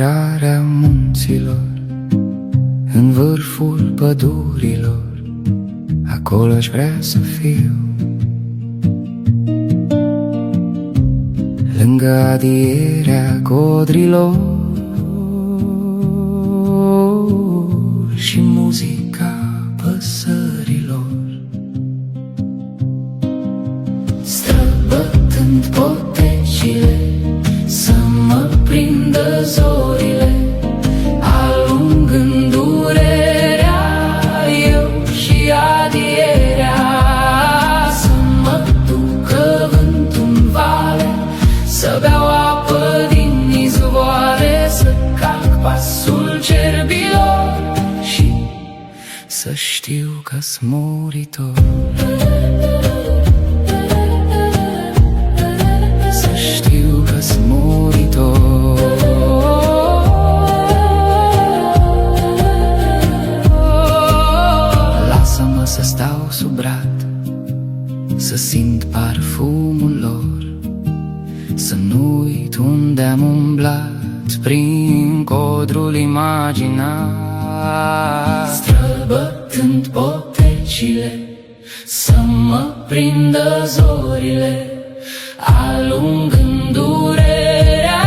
intrarea munților, în vârful pădurilor, acolo aș vrea să fiu. Lângă adierea codrilor și muzica păsărilor, străbătând potecile, să mă prindă zorile, alungând durerea, eu și adierea. Să mă ducă vântul-n vale, să beau apă din izvoare, să calc pasul cerbilor și să știu că-s muritor. Să știu că-s muritor. Lasă-mă să stau sub brad, să simt parfumul lor, să nu uit unde am umblat prin codrul imaginar. Străbătând potecile, să mă prindă zorile, alungând durerea,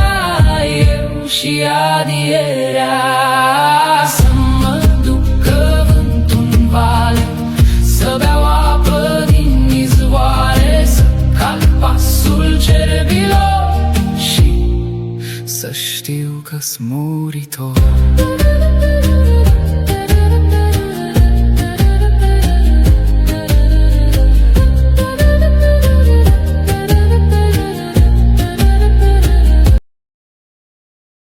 eu și adierea. Să mă ducă vântul-n vale, să beau apă din izvoare, să calc pasul cerbilor și să știu că-s muritor.